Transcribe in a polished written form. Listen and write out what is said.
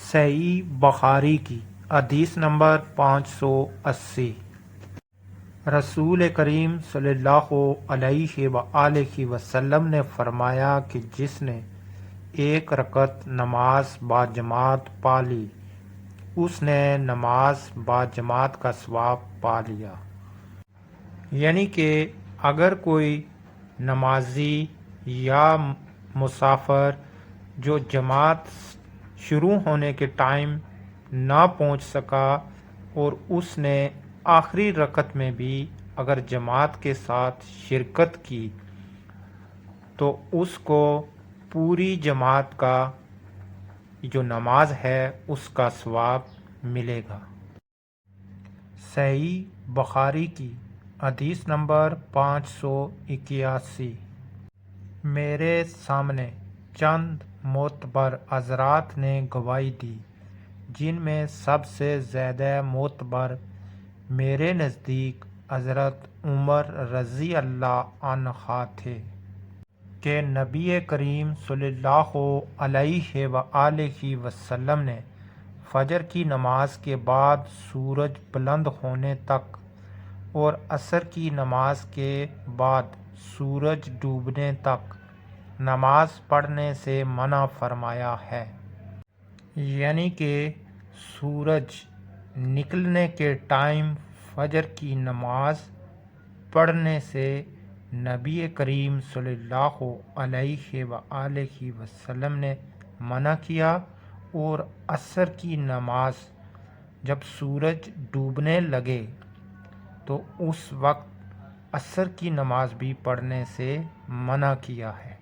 صحیح بخاری کی حدیث نمبر 580۔ رسول کریم صلی اللہ علیہ وآلہ وسلم نے فرمایا کہ جس نے ایک رکعت نماز باجماعت پا لی اس نے نماز باجماعت کا ثواب پا لیا۔ یعنی کہ اگر کوئی نمازی یا مسافر جو جماعت شروع ہونے کے ٹائم نہ پہنچ سکا اور اس نے آخری رکعت میں بھی اگر جماعت کے ساتھ شرکت کی تو اس کو پوری جماعت کا جو نماز ہے اس کا ثواب ملے گا۔ صحیح بخاری کی حدیث نمبر 581۔ میرے سامنے چند معتبر حضرات نے گواہی دی جن میں سب سے زیادہ معتبر میرے نزدیک حضرت عمر رضی اللہ عنہ تھے کہ نبی کریم صلی اللہ علیہ وآلہ وسلم نے فجر کی نماز کے بعد سورج بلند ہونے تک اور عصر کی نماز کے بعد سورج ڈوبنے تک نماز پڑھنے سے منع فرمایا ہے۔ یعنی کہ سورج نکلنے کے ٹائم فجر کی نماز پڑھنے سے نبی کریم صلی اللہ علیہ وآلہ وسلم نے منع کیا، اور عصر کی نماز جب سورج ڈوبنے لگے تو اس وقت عصر کی نماز بھی پڑھنے سے منع کیا ہے۔